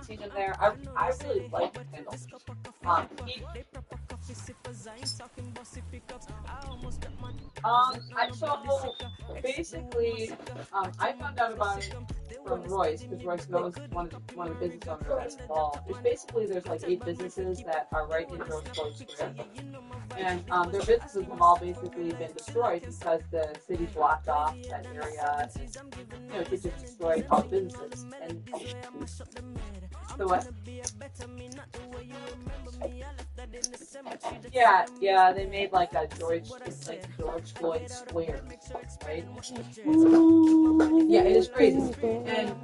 Seeing him there, I really like Kendall. He I so basically, I found out about it from Royce because Royce knows one of the business owners that's involved. It's basically there's like 8 businesses that are right in George Floyd Square, and their businesses have all basically been destroyed because the city blocked off that area, and it just destroyed all the businesses. And so what? Yeah, they made like a George Floyd Square, right? Yeah, it is crazy, and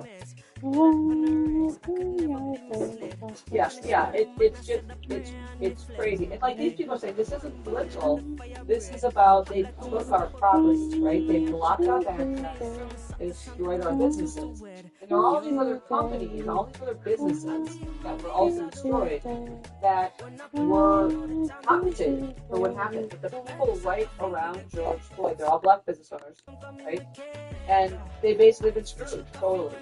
it's crazy. And like these people say, this isn't political. This is about they took our properties, right? They blocked out access. They destroyed our businesses. And there are all these other companies, all these other businesses that were also destroyed that were compensated for what happened. But the people right around George Floyd, they're all black business owners, right? And they basically been screwed totally.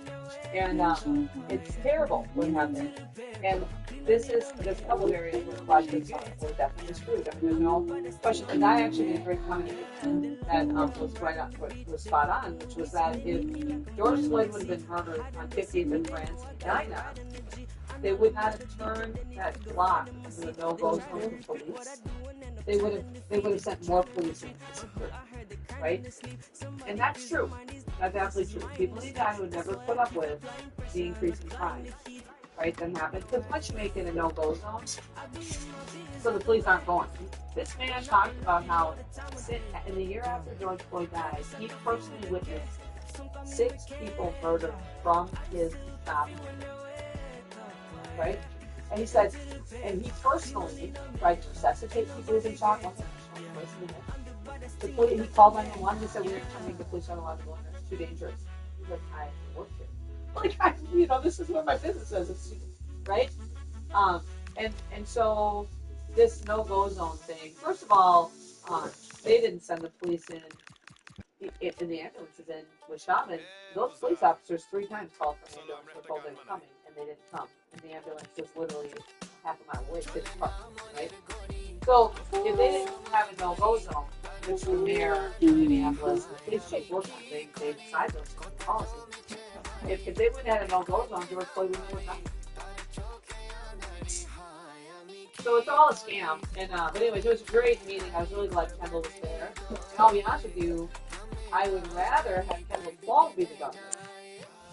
And it's terrible what happened. And there's a couple of areas where the black business owners were definitely screwed. I mean, there's no question. And I actually made a great comment that was spot on, which was that if George Floyd would have been murdered on 50th and France in China, they would not have turned that block into a no-go zone for police. They would have sent more police into the security, right? And that's true. That's absolutely true. People in China would never put up with the increase in crime, right? That happens because once you make it a no-go zone, so the police aren't going. This man talked about how in the year after George Floyd died, he personally witnessed 6 people murdered from his stop, right? And he said, and he personally tried to resuscitate people who've been shot. The police, he called 911. He said, "We're coming. The police aren't allowed to go in there. It's too dangerous." He's like, "I work here. Like, this is what my business is, right?" And so this no-go zone thing. First of all, they didn't send the police in the ambulances in with Shaman. Those police officers 3 times called for an ambulance. Were told they were coming, and they didn't come. And the ambulance was literally half a mile away, 6 bucks, right? So if they didn't have a no-go zone, which the mayor in Minneapolis and the police chief worked on, they decided those policies. If they wouldn't have had a no-go zone, George Floyd wouldn't have done. So it's all a scam. And but anyways, it was a great meeting. I was really glad Kendall was there. And I'll be honest with you, I would rather have Kendall Paul be the governor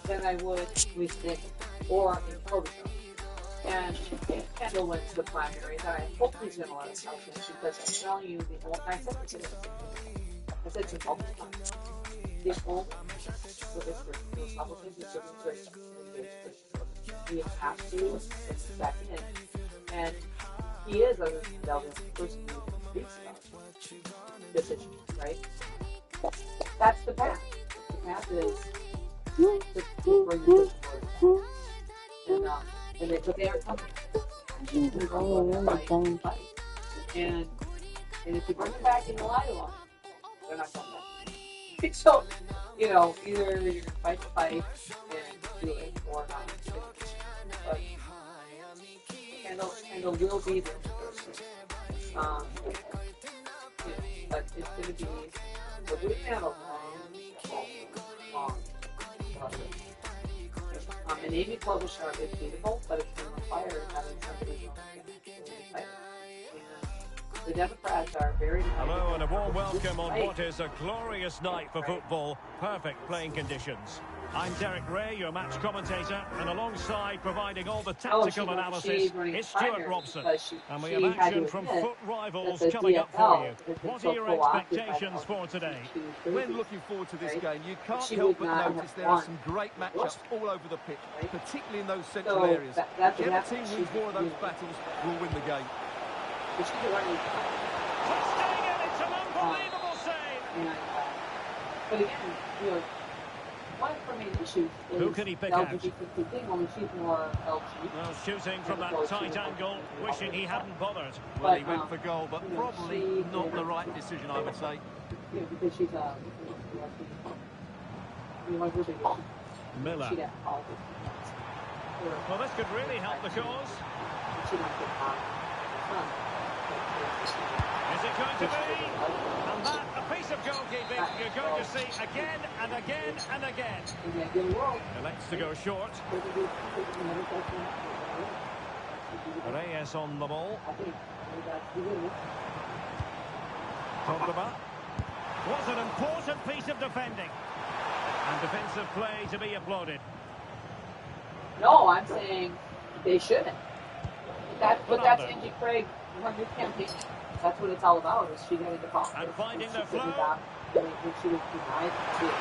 than I would with Nick or in Klobuchar. And if Kendall went to the primaries, I hope he's going to let us help him because I'm telling you, the whole I said to him, I said to him all the time, the only for this for Republicans is serving Christians. We have to back in. And he is a person who speaks about this issue, right? That's the path. The path is to bring the person forward. But they are coming. And if you bring them back and you lie to them, they're not coming back. So, either you're going to fight the fight and do it or not. But Kendall will be there first. But it's going to be, we're going to have a long process. And Amy Klobuchar is beautiful, but it's going to require having somebody who can fight. And the Democrats are very... Hello and a warm welcome on what is a glorious night for football. Perfect playing conditions. I'm Derek Ray, your match commentator, and alongside providing all the tactical analysis is Stuart Robson. And we have action from foot rivals coming up for you. What are your expectations for today? When looking forward to this game, you can't help but notice there are some great matchups all over the pitch, particularly in those central areas. Whichever team wins more of those battles will win the game. It's an unbelievable save. But again, one of the main issues is who can he pick out? Well, shooting from that tight angle, wishing he hadn't bothered. Well, he went for goal, but probably not the right decision, I would say. Because she's Miller. Well, this could really help the cause. Is it going to be? And that, a piece of goalkeeping you're going to see again and again and again. Elects to go short. Reyes on the ball. Cordoba. Was an important piece of defending. And defensive play to be applauded. No, I'm saying they shouldn't. But that's Angie Craig, her new campaign. That's what it's all about, is she getting the ball. And finding the flow. When she was denied, she was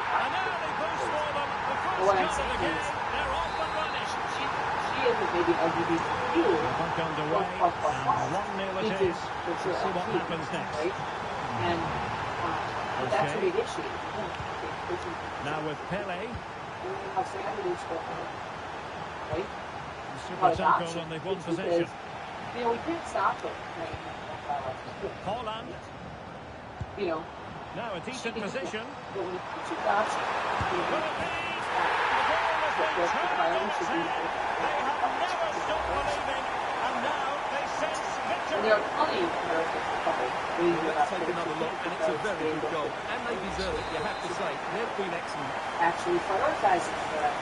And an early boost for them. The first goal of the game. They're off and running. She isn't maybe LGBTQ. Work underway. And 1-0 it is. Let's see what happens next. Right? And that's a big issue. Now with Pele. How sad it is for her. Right? Super tackle and they've won possession. You know, we can't stop it. Holland. You know. Now a decent position. Will it be? A goal has been turned on its head. They have never stopped believing, and now they sense victory. There are plenty of Let's take another look, and it's a very good goal. And they deserve it, you have to say. They've been excellent. Actually prioritizing that.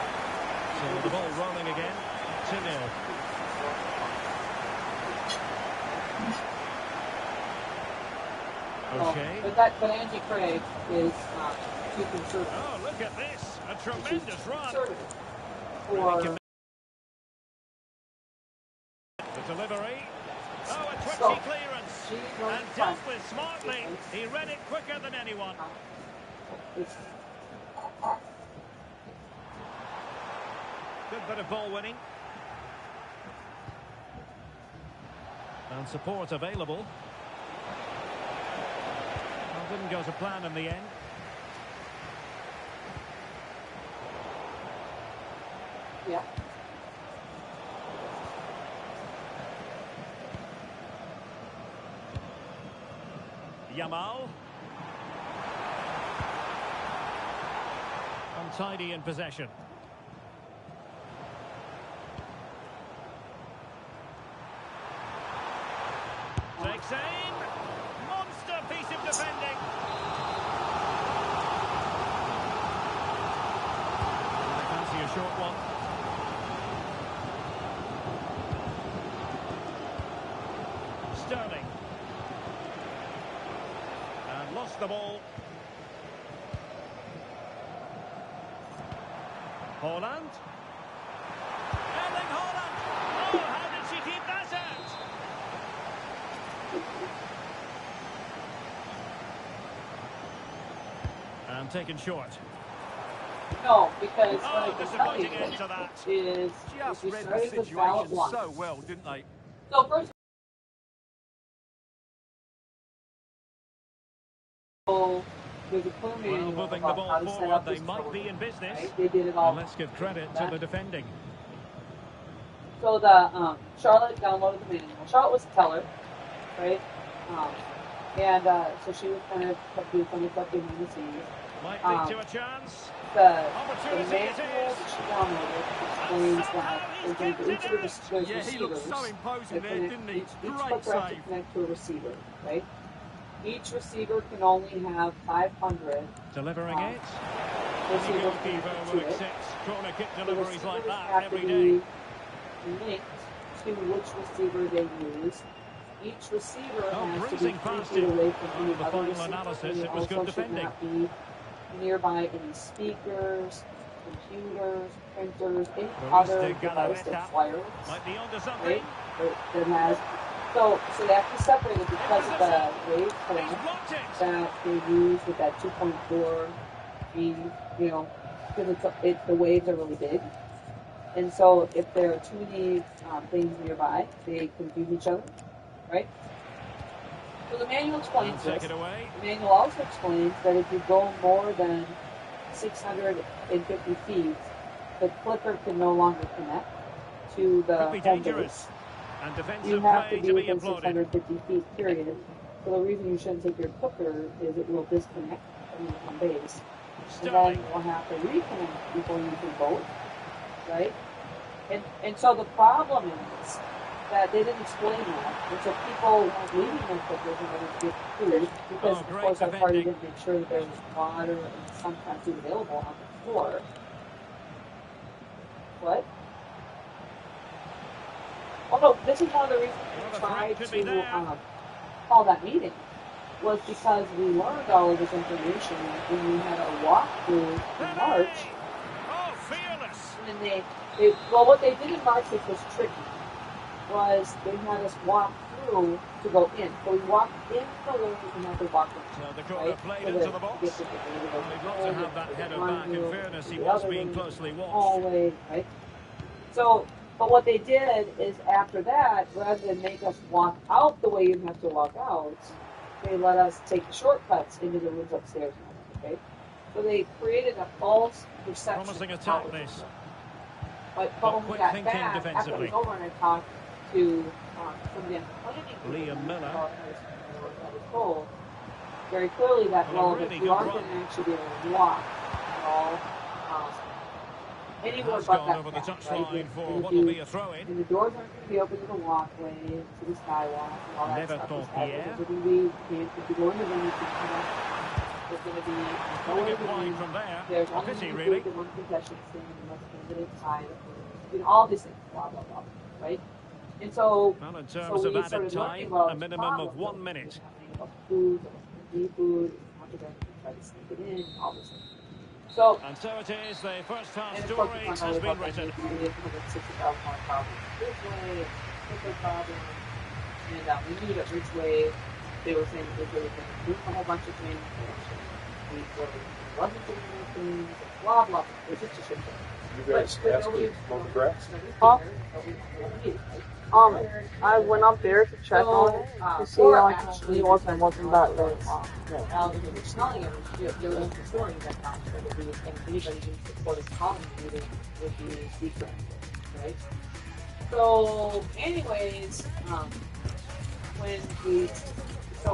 So the ball rolling again. 2-0. Okay. But Angie Craig is too conservative. Oh, look at this. A tremendous run. For the delivery. Oh, a twitchy clearance. And dealt with smartly. He read it quicker than anyone. Good bit of ball winning. And support available. Well, didn't go to plan in the end. Yeah. Yamal. Untidy in possession. Takes aim. Monster piece of defending. I fancy a short one. Sterling. And lost the ball. Holland. Erling Holland. Oh, how did she keep that out? And taken short. No, because disappointing end to that. Is Just we read the started with situation valid one. so well, didn't they? So first there's a clear manual Moving the about ball how to set forward, up they this might program, be in business. right? They did it all. And let's give credit to the defending. So the Charlotte downloaded the manual. Charlotte was a teller, right? So she was kind of doing some stuff behind the scenes. Might lead to a chance. The Opportunity manual it that is. she downloaded explains that there's Yeah, he looked receivers so imposing that there, connect, didn't he? each Great hooker has to save. connect to a receiver, right? Each receiver can only have 500 Delivering it. receivers Goalkeeper connected will to it. accept corner kick The deliveries like receivers that have every to day. be linked to which receiver they use. Each receiver has to be breezing 3 past feet it. away from any The other final receiver. analysis, They it was good also should defending. not be nearby any speakers, computers, printers, any other Luis de device Galarreta that's wireless, might be onto something. right? That has so they have to separate it because of the wave He's current blocked it. that they use with that 2.4 G, you know, because the waves are really big. And so if there are too many things nearby, they confuse each other, right? So the manual explains Take this. it away. The manual also explains that if you go more than 650 feet, the clicker can no longer connect to the Could be home dangerous. base. And You defensive have to play be to be within applauded. 650 feet, period. So the reason you shouldn't take your clicker is it will disconnect from the home base. and then we'll have to recommend before you can vote, right? And so the problem is that they didn't explain that, and so people weren't leaving their cookers in order to get food because, of course, our party didn't make sure that there was water and some kind of food available on the floor. What? Oh no, this is one of the reasons we tried to call that meeting, was because we learned all of this information when we had a walkthrough in March. Oh, fearless! And well, what they did in March, which was tricky, was they had us walk through to go in. So we walked in the way and had to walk in. So the corner played into the box. We've got to have that header back. In fairness, he was being closely watched. Hallway, right? So, but what they did is after that, rather than make us walk out the way you have to walk out, they let us take the shortcuts into the rooms upstairs. Okay? So they created a false perception. Promising attack, this. But when we got back, after it was over, and I talked to somebody on the planning Liam Miller. I was told very clearly that, well, if you aren't going to actually be able to walk at all, anywhere but that over the path, touchline for what will be a throw-in. And the doors aren't going to be open to the walkway, to the skywalk, and all that Never stuff. thought There's going to be, if you go in the room, you can come up. There's going to be no way to from there. There's only one concession stand, unless candidates hide. All these things, blah, blah, blah, right? And so, well, in terms of added time, a minimum of 1 minute. Food, food, try to sneak it in, all this stuff. So, and so it is, the first half story has been written. And we knew that Ridgeway, they were saying that Ridgeway was going to do a whole bunch of things. We wasn't doing anything, blah, blah. It was just a shit show. You guys asked to mow the grass? I went up there to check on it to see how he wasn't that late. Now, if you're selling it, you're looking for storing that time, so that anybody who's supporting common meeting would be secret, right? So, anyways, when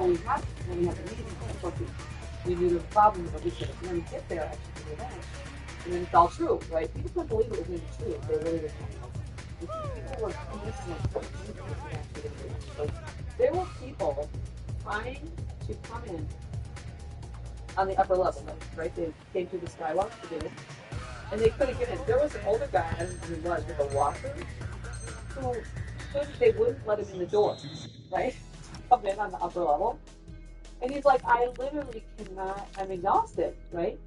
we had the meeting, of course, we knew the problem that we could have when we get there actually to the event. And then it's all true, right? People couldn't believe it was even true. They really didn't. People were there were people trying to come in on the upper level, right? They came through the skywalk to do it, and they couldn't get in. There was an older guy, I don't know who he was, with a walker, who they wouldn't let him in the door, right? Come in on the upper level. And he's like, I literally cannot, I'm exhausted, right?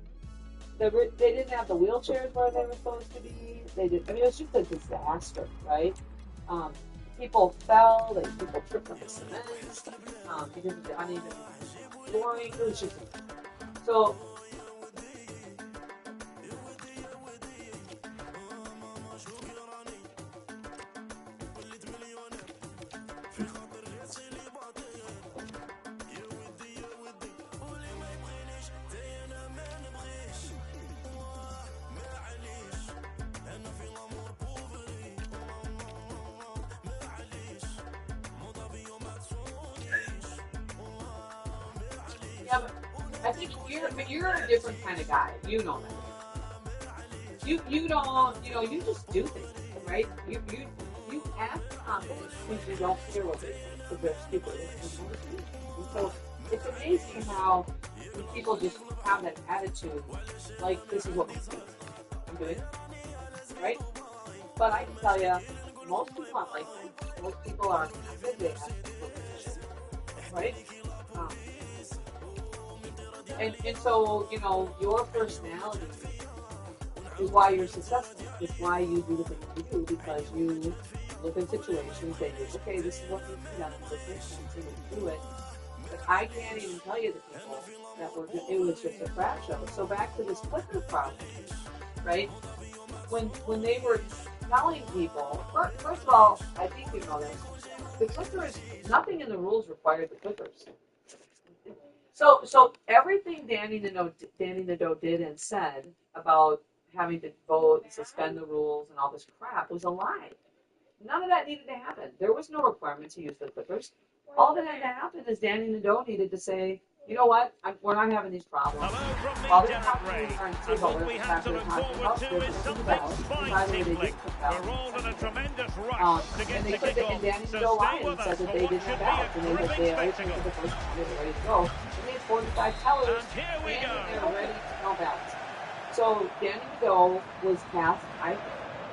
They didn't have the wheelchairs where they were supposed to be. It was just a disaster, right? People fell, people tripped on the cement, because of the uneven flooring. It was just so. Yeah, but I think you're a different kind of guy. You know that. You don't, you just do things, right? You act confident because you don't care what they think, because they're stupid. And so it's amazing how people just have that attitude, like this is what I'm doing, right? But I can tell you, most people aren't like that. Most people are confident, they have right? And so, your personality is why you're successful. It's why you do the things you do, because you look in situations and say, okay, this is what needs to be done, this makes sense, and you do it. But I can't even tell you the people that it was just a crap show. So back to this clicker problem, right? When they were telling people, first of all, I think you know this, the clickers, nothing in the rules required the clickers. So everything Danny Nadeau did and said about having to vote and suspend the rules and all this crap was a lie. None of that needed to happen. There was no requirement to use the clickers. All that had to happen is Danny Nadeau needed to say, You know what? We're not having these problems. Hello from me, While they're Derek talking Ray. to our And about what we have to they're look talking forward about, to they're is putting something ballots. And by the way, they spine-tingling. didn't put We're ballots all in a in tremendous rush to get and they to put kick the, off. and Danny So Joe stay Lyons with said us that for they what didn't should have be a ballots, and gripping they already spectacle. put the first one, they were ready to go. And they had 45 tellers, And here we and go. they're ready to count ballots. So Danny Joe was tasked, I think,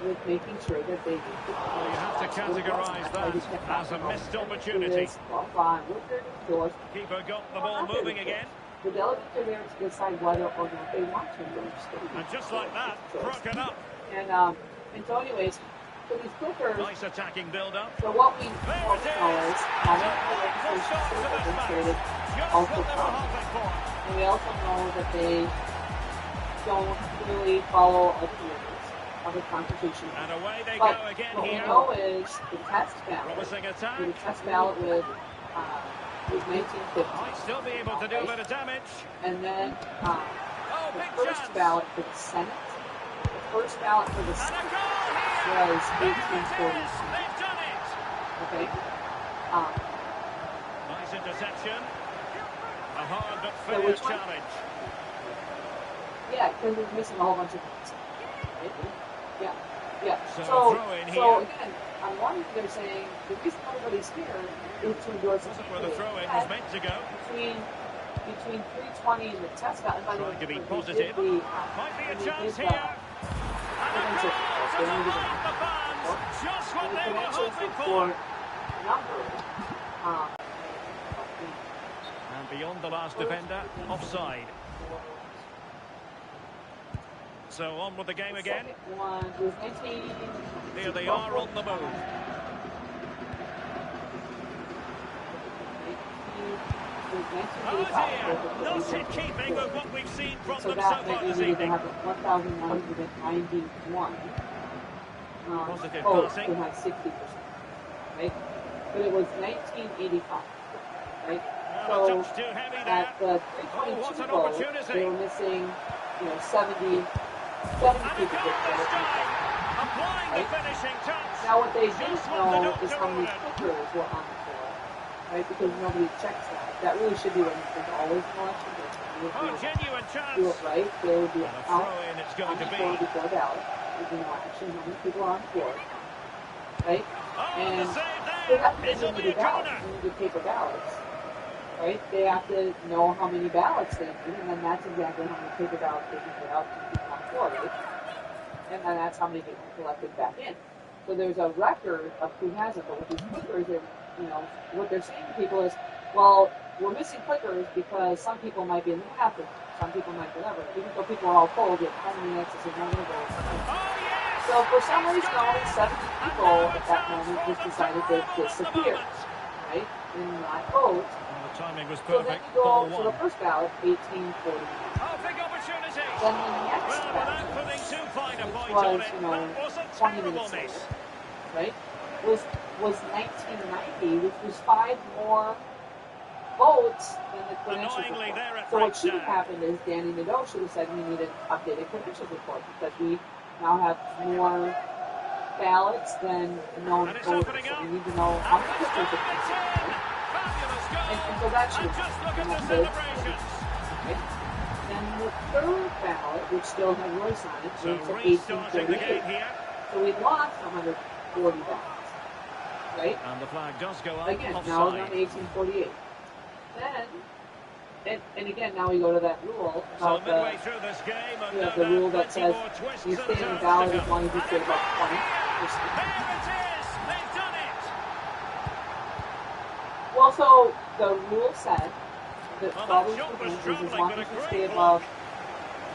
with making sure that they didn't put Well, you have to categorise that as a missed opportunity. well, fine, we're here to endorse. Keeper got the ball moving again. The delegates are there to decide whether or not they want to endorse. And just like that, broken up. And so anyways, so these clickers. Nice attacking build-up. So what we There know it is. is It's a wonderful start to this match. Just what they were hoping for. And we also know that they don't really follow up the rules of the Constitution. And away they But go again what here. we know is the test ballot. Promising attack. The test ballot was 1950. Might still be able to do a bit of damage. And then Oh, the big first chance. ballot for the Senate. The first ballot for the And a Senate goal here. was There it is. 1840. They've done it. Okay. Nice interception. A hard but So fair which one? challenge. Yeah, because we're missing a whole bunch of things. Right? Yeah. Yeah. So So throw in so here. again, on one hand they're saying the reason everybody's here is to endorse Wasn't where the throw-in was meant to go. between 320 and the test ballot. Trying to be positive. Might be a chance here. And a Evans goal it. to delight the fans. Just what they were hoping for. Number. And beyond the last defender, offside. So on with the game again. One was 19. Here they are on the move. Oh dear, not in keeping with what we've seen from So them so that far meant this we needed to evening. have 1,191 Positive votes passing. to have 60%, right? But it was 1985, right? Not a touch too heavy there. At the Oh, what 322 an vote, opportunity. they were missing, 70 And a people. goal this time. Applying the finishing touch. Now what they didn't Just what the know doctor is how many ordered. clickers were on the floor, right? Because nobody checks that. That really should be what there's always an election. Oh, genuine Do chance. it right, there would be And a a count throw in it's on going the to floor be. before ballot. There's no action, how many people are on the floor, right? Oh, And the save they have there. to It'll do be the a ballots, corner. they need to paper ballots, right? They have to know how many ballots they need, and then that's exactly how many paper ballots they can put out to people on the floor, right? And then that's how many people collected back in. So there's a record of who hasn't, but with these clickers, what they're saying to people is, well, we're missing clickers because some people might be in the bathroom, some people might be whatever. Even though people are all told you have 10 minutes, it's a no go. Oh, yes. So for some reason, only 70 people And now a at that chance moment for just them to decided to roll at the disappear, moment. right? And not vote. Well, the timing was So then perfect. you go to the 4-1. first ballot, 1849. Oh, big opportunity. Then the next Well, without ballot, putting too fine a which point was, on it, that was a 20 terrible minutes miss. later, right? Was 1990, which was 5 more votes than the credentials Annoyingly, report. there it So what breaks should have down. happened is Danny Nadeau should have said we need an updated credentials report because we now have more ballots than known And it's voters. opening So up. we need to know how And many this people time are it's in. Fabulous goal. and so that should And just look at the have celebrations. right? Then the third ballot, which still had Royce on it, So went to restarting the 1848. game here. So we lost 140 ballots, right? And the flag does go up. Again, now we're on Offside. 1848. Then, and again, now we go to that rule So about midway through this game, and no the rule doubt that plenty says more twists you and stay in the turns ballot to as come. long as you And stay it about goes. 20%. There it is. They've done it. Well, so the rule said that Well, always that shot was is as travelling, long but a as you great stay block. above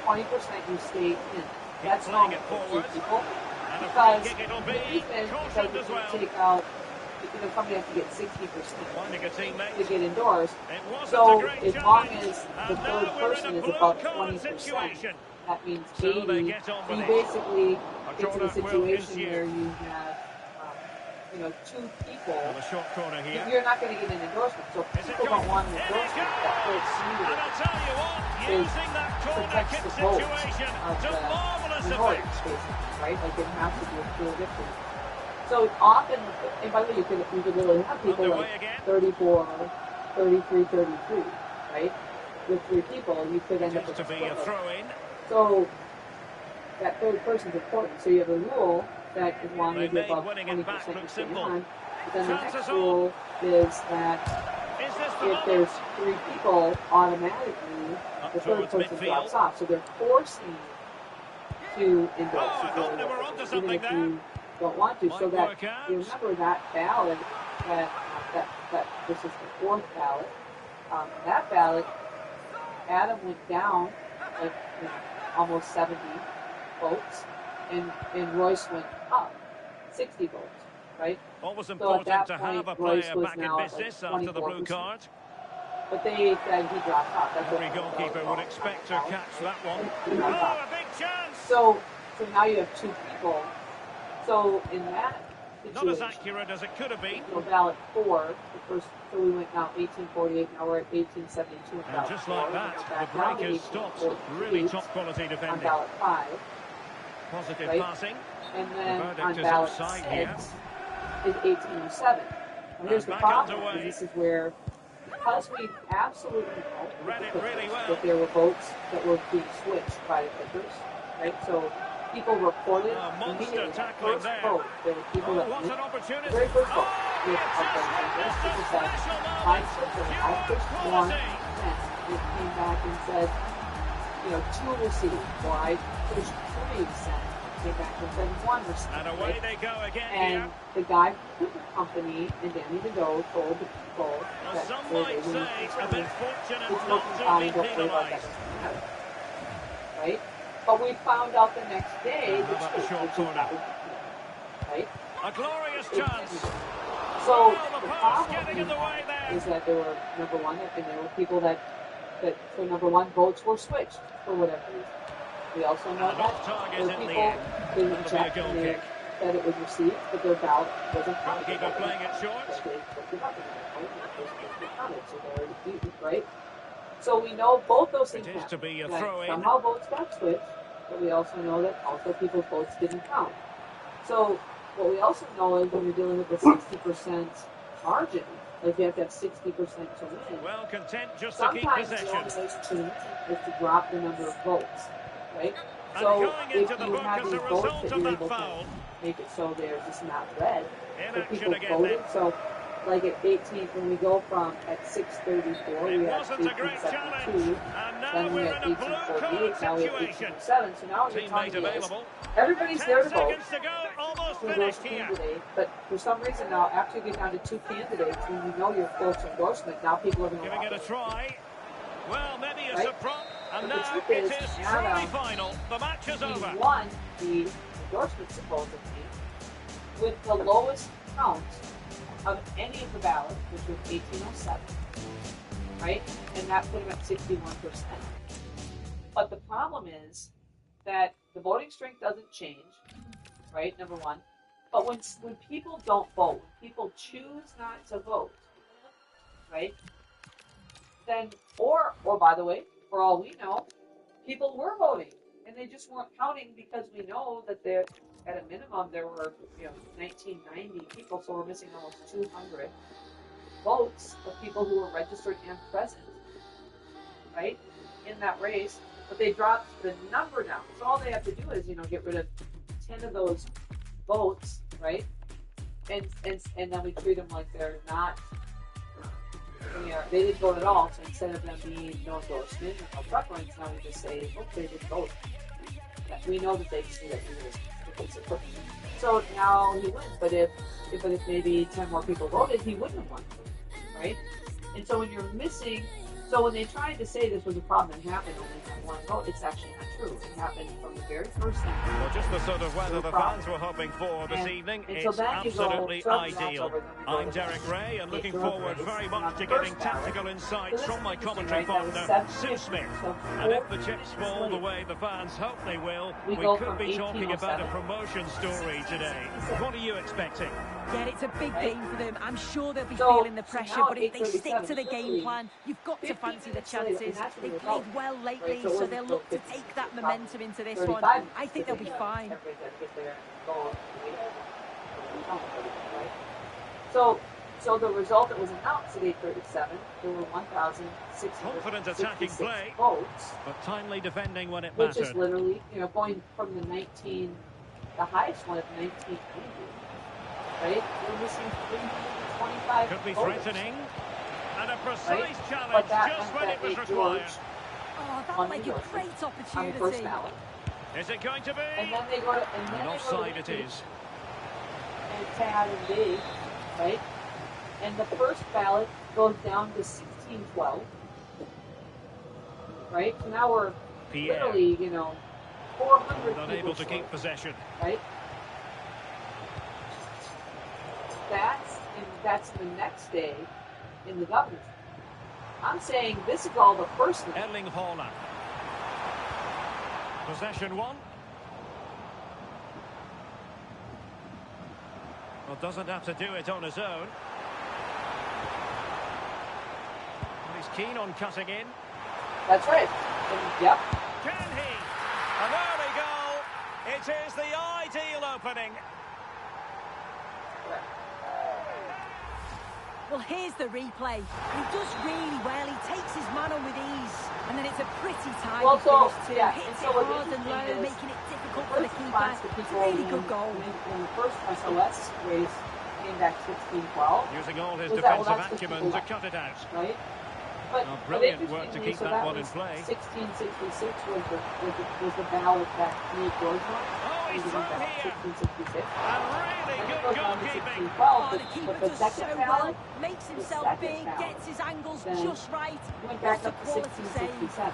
20%, you stay in. That's playing normal it for forward. people. And a free Because kick it'll the be. reason is Cautioned because as if well. you take out, somebody has to get 60% Finding a teammate. to get endorsed. It wasn't So a great as long challenge. as the And third now we're person in a is blue above card 20%, situation. that means So 80. they get on So with you it. basically A get to corner the will situation ensue. where you have, 2 people. Well, a short corner here. You're not going to get an endorsement. So if Is it people don't going? want an In it endorsement, that hurts goes. you. And I'll tell you what, is using that corner protects kick the votes situation of to the marvellous minorities, effect. basically, right? Like it has to be a clear victory. So often, and by the way, you could literally have people Underway like again. 34, 33, 33, right? with 3 people, you could end up with to be a throw-in. So that third person's important. So you have a rule that as long as you're above 20% you stay on. But then the next rule is that if there's 3 people, automatically the third person drops off. So they're forcing you to endorse, even if you don't want to. So that you remember that ballot that this is the 4th ballot. That ballot, Adam went down like almost 70 votes, and Royce went up 60 votes, right? Always important to have a player back in business after the blue card. But they said he dropped off. Every goalkeeper would expect to catch that one. Oh, a big chance! So now you have 2 people. So in that situation, not as accurate as it could have been. Ballot 4, the first, so we went now 1848, now we're at 1872. And just like that, the break has stopped. Really top quality defending. On ballot 5. Positive passing. And then on ballot 6 is 1807. Now here's the problem. This is where, because we absolutely know that there were votes that were being switched by the pickers, right? So people reported immediately the first vote. There were people that the very first vote. People said, I pushed 1, and it came back and said, 2 received. Or I pushed 3, came back and said 1 received. And away they go again. And the guy who took the company and Danny DeDoe told the people that some might say a bit fortunate not to be penalized. Right? But we found out the next day that the short corner. Right? A glorious chance. So the problem is that there were number 1, and there were people that for number 1 votes were switched for whatever reason. We also know that there were people who rejected it, that it was received, but their ballot wasn't counted. Keep playing it short. Right? So we know both those things happened. To be a throw-in. Somehow votes got switched, but we also know that also people's votes didn't count. So what we also know is when you're dealing with the 60% margin, like you have to have 60% to win. Well, content just to keep possession. Sometimes the only way to is to drop the number of votes, right? So if you have these votes that you're able to make it so they're just not red, so people voted. So like at 18, when we go from at 634, we have 1872, then we have 1848, now we have 1807. So now what you're telling me is everybody's there to vote to endorse candidate, but for some reason now, after you get down to 2 candidates, when you know you're close to endorsement, now people are going to giving it a try. Well, maybe a surprise. And now it is truly final. The match is over. He won the endorsement supposedly with the lowest count of any of the ballots, which was 1807, right? And that put him at 61%. But the problem is that the voting strength doesn't change, right? Number 1. But when people don't vote, when people choose not to vote, right? Then, or by the way, for all we know, people were voting and they just weren't counting because we know that there, at a minimum, there were 1990 people, so we're missing almost 200 votes of people who were registered and present, right, in that race. But they dropped the number down, so all they have to do is get rid of 10 of those votes, right, and then we treat them like they're not. They didn't vote at all, so instead of them being no endorsement or no preference, now we just say, oh, they didn't vote. We know that they just knew that he was. So now he wins, but if maybe 10 more people voted, he wouldn't have won, right? And so when you're missing, so when they tried to say this was a problem that happened only from 1 vote, it's actually not true. It happened from the very first time. Well, just the sort of weather the fans were hoping for this evening. It's absolutely ideal. I'm Derek Ray, and looking forward very much to getting tactical insights from my commentary partner, Sue Smith. And if the chips fall the way the fans hope they will, we could be talking about a promotion story today. What are you expecting? Yeah, it's a big game for them. I'm sure they'll be feeling the pressure, but if they stick to the game plan, you've got to fancy the chances. They've played well lately, so they'll look to take that momentum into this one. I think they'll be fine. So so the result that was announced at 8:37, there were 1,666 votes, but timely defending when it which mattered. is literally, going from the highest one of 1990, right? We're missing 325 Could be voters, threatening, and a precise right? challenge But that just meant when that it was George required. Oh, that would make a great on the first opportunity. ballot. Is it going to be? And then they go to, and then And they offside go it to is. and Tad and Dave, right? And the first ballot goes down to 1612, right? So now we're Pierre, literally, 400 unable to short, keep possession. right? That's the next day in the governor's. I'm saying this is all the first thing. Erling Haaland. Possession one. Well, doesn't have to do it on his own. Well, he's keen on cutting in. That's right. Yep. Can he? An early goal. It is the ideal opening. Well, here's the replay. He does really well. He takes his man on with ease. And then it's a pretty tidy finish too. Yeah, Hits so it what hard the and interesting low, is, making it difficult the for the first keeper. response to It's a people really good goal. when the first SOS race came back 16-12. Using all his Was that, well, defensive that's the acumen to people cut it out. Right? But, Oh, brilliant work to interestingly, keep that one in was play. 1666 was the ballot that Neil George won. Oh, he's through here. 1666. And really And it good goes down to goalkeeping. 1612. Oh, the keeper But the does second so ballot well. Makes himself second big, ballot, gets his angles then just right. went back What a up to quality save. 1667.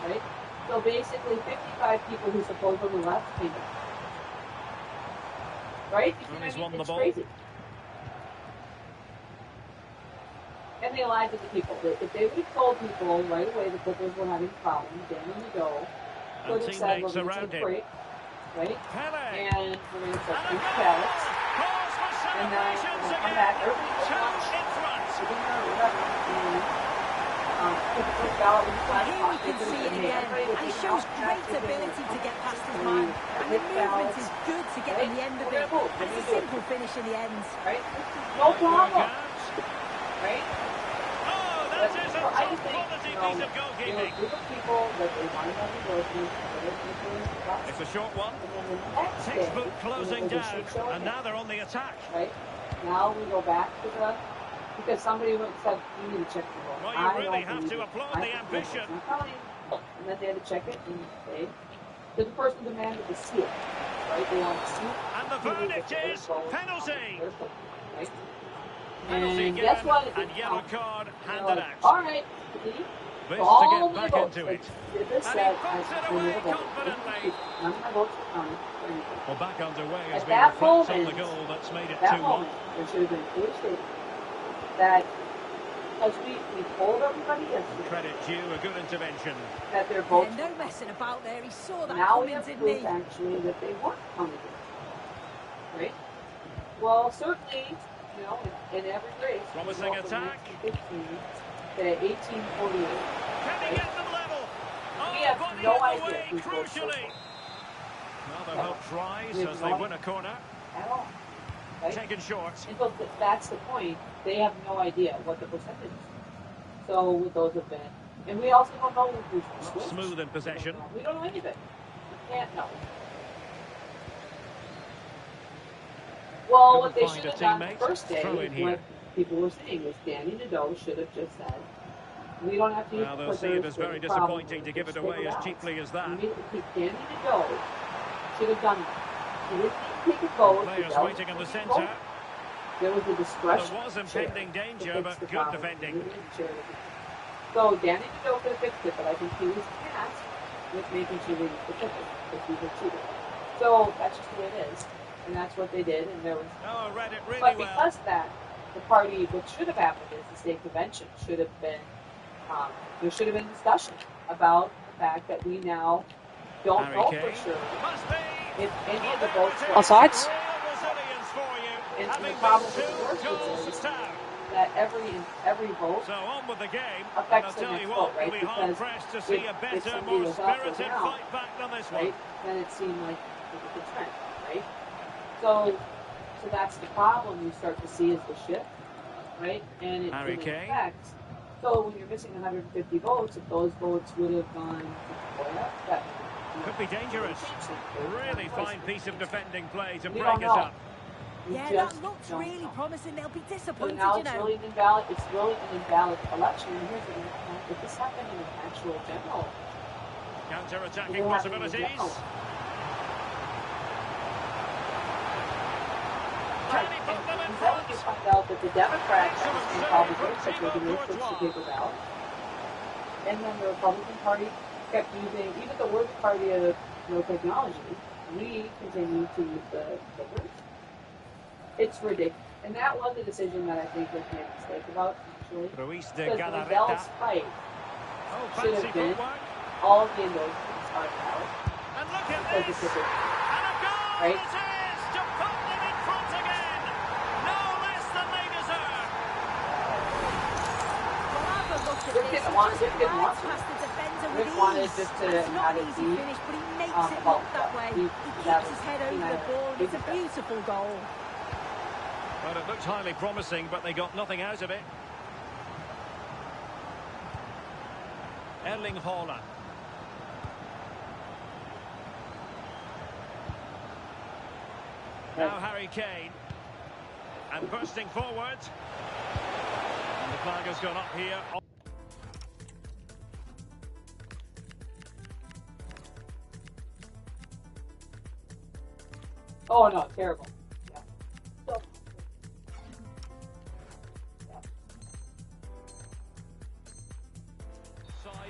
Right? So basically 55 people who supposedly left came back. Right? You And he's know what I mean? won the It's ball. crazy. And they lied to the people. If they would have told people right away the Clippers were having problems, Daniel Nadeau could have said, we're going to take a break, right? Pele. And we're going to set And a 3 goal. ballots. Cause for And then celebrations we'll come again. back. Everybody Two will watch in front. for dinner or whatever. And put the first ballot in the Well, flag here box. we can see it again. Everybody would And he take shows out great that, ability to get past his and man. And the hit movement ballots. is good to get on the end of We're it. gonna move. And it's a simple finish in the end. Right? No problem. Right? Oh, that is a So I top just think, quality piece of there were a goalkeeping. group of people that they wanted to go to. It's a short one. And then the next day, Textbook when it closing was a down, shit show and again, now they're on the attack. right? Now we go back to because somebody went and said, you need to check the vote. Well, you really have to applaud the ambition. And then they had to check it, and the person demanded to see it, right? They wanted to see it. And the verdict is penalty. Right? Penalty And guess given, what? It and didn't yellow count. card They're handed like, out. all right, see? This So to all get of back the votes, into it. This And said, he puts it I away never voted. confidently. None of my votes were counted for anything. Well, back underway as At we that reflect on the moment, goal that's made it At that 2-1. moment, there should have been a clear statement that, as we told everybody yesterday, Credit due, a good intervention. that their votes Yeah, no messing about there. He saw that now we coming, have didn't proof he? actually that they weren't counted. Right? Well, certainly, in every race, Promising we go from attack. 1915 to 1848. Can he get them level? Oh, We have but he no is idea away who's voted so crucially. Well, their hopes rise We have as no they idea. win a corner. At all. Right? Taken short. And so that's the point. They have no idea what the percentage is. So would those have been? And we also don't know who's Not switched. smooth in possession. We don't know anything. We can't know. Well, what they Couldn't should find a have done the teammate. first day, Throw in is here. what people were saying, was Danny Nadeau should have just said, we don't have to use Well, the they'll see it as very disappointing to give it away as cheaply as that. Danny Nadeau should have done that. He didn't take a vote. Players waiting in the centre. centre. There was a discretion. There was impending danger, but good defending. So Danny Nadeau could have fixed it, but I think he was tasked with making sure they used the Clippers because he had cheated. So that's just the way it is, and that's what they did. And there was, Oh, read it really but well. because that, the party, what should have happened is the state convention should have been, there should have been discussion about the fact that we now don't Harry know Kane. for sure Must be. if any of the votes were Offsides? Real resilience for you, And the having problem been with the worst 2 was goals down. that every vote So on with the game, and I'll affects the tell next you vote, what, right? you'll be Because hard-pressed to see a if better, somebody more was up or spirited down, fight back than this one. right? Then it seemed like it was a trend, right? So So that's the problem you start to see is the shift, right? And it affects. So when you're missing 150 votes, if those votes would have gone to Koya, that could be dangerous. Really fine piece of defending play to break us up. Yeah, that looks really promising. They'll be disappointed, so now it's really an invalid. It's really an invalid election. And here's the thing: if this happened in an actual general, counter-attacking possibilities. Right. And then you find out that the Democrats and Republicans are taking their trips to paper ballot, and then the Republican Party kept using, even though we're the party of no technology, we continue to use the papers. It's ridiculous. And that was a decision that I think was made a mistake about, actually. Because Rendell's fight should have been all of the endorsements are out. And look at this! And a goal right? It is to put them in front again! No less than they deserve! Well, have a look at Rick didn't want to. Rick wanted just to have it be finish, but he makes it look that way. He keeps his head over the ball. It's a beautiful goal. Well, it looked highly promising, but they got nothing out of it. Erling Haaland. Now Harry Kane. And bursting forward. And the flag has gone up here. Oh, no, terrible.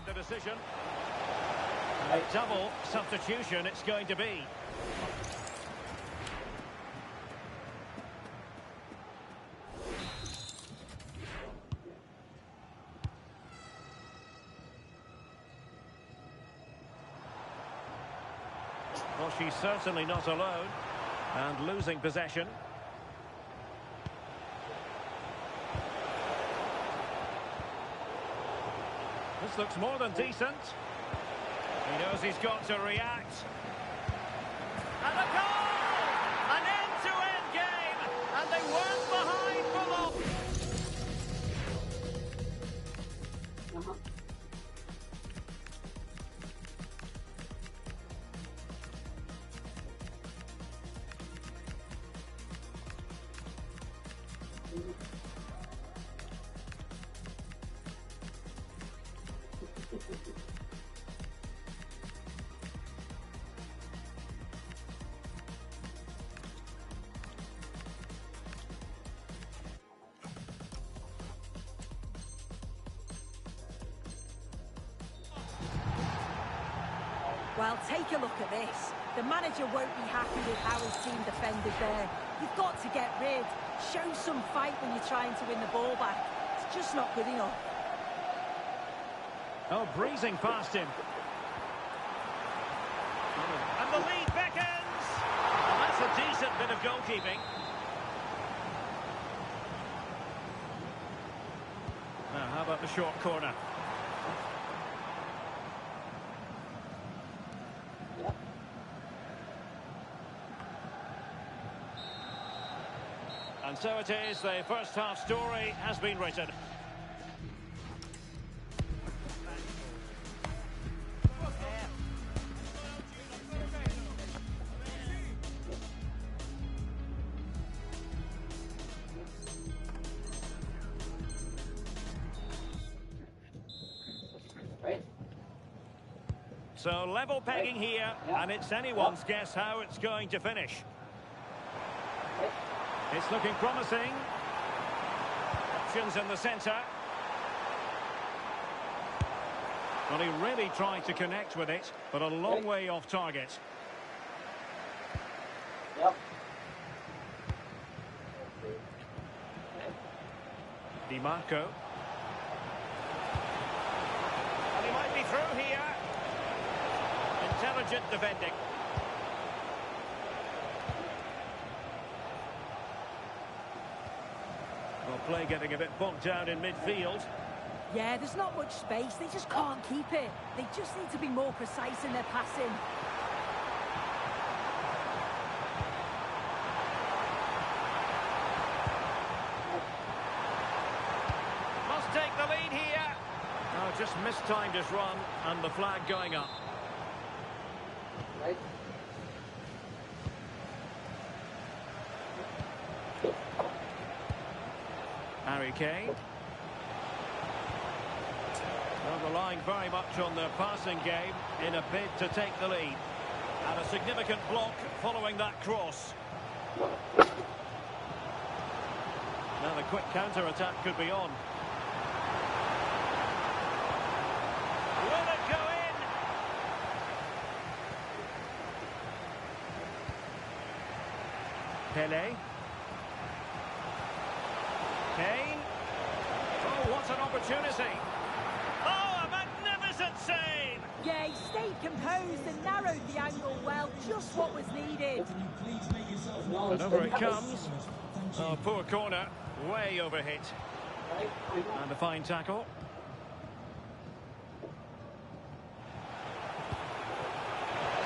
The decision. A double substitution it's going to be. Well, she's certainly not alone. And losing possession. This looks more than decent. He knows he's got to react. And a goal! An end-to-end game! And they weren't behind for long. Well, take a look at this. The manager won't be happy with how his team defended there. You've got to get rid. Show some fight when you're trying to win the ball back. It's just not good enough. Oh, breezing past him. And the lead beckons. And that's a decent bit of goalkeeping. Now, how about the short corner? And so it is, the first half story has been written. Right. So level pegging here, and it's anyone's guess how it's going to finish. It's looking promising. Options in the centre. Well, he really tried to connect with it, but a long way off target. Yep. Di Marco. And he might be through here. Intelligent defending. Play getting a bit bogged down in midfield. Yeah, there's not much space. They just can't keep it. They just need to be more precise in their passing. just mistimed his run, and the flag going up. Right. Harry Kane. Well, relying very much on their passing game in a bid to take the lead. And a significant block following that cross. Now the quick counter-attack could be on. Will it go in? Pele. Kane. Oh, what an opportunity. Oh, a magnificent save. Yeah, he stayed composed and narrowed the angle well. Just what was needed. And over it comes. Oh, poor corner. Way overhit. And a fine tackle.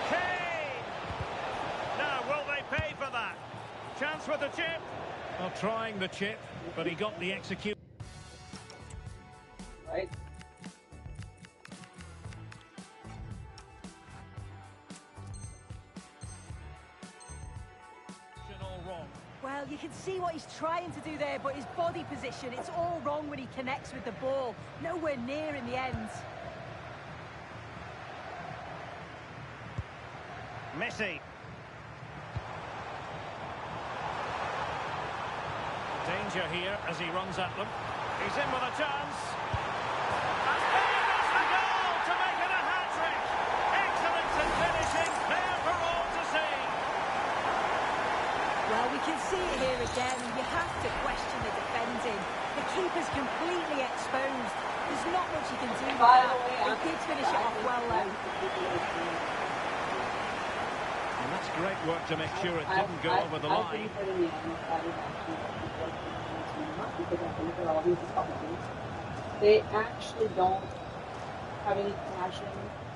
Kane! Now, will they pay for that? Chance with the chip. Well, trying the chip, but he got the execution. Right. All wrong. Well, you can see what he's trying to do there, but his body position, it's all wrong when he connects with the ball. Nowhere near in the end. Messi. Danger here as he runs at them. He's in with a chance. And there goes the goal to make it a hat-trick. Excellence in finishing, there for all to see. Well, we can see it here again. You have to question the defending. The keeper's completely exposed. There's not much you can do with that. He did finish it off well, though. And that's great work to make sure it didn't go over the line. They actually don't have any passion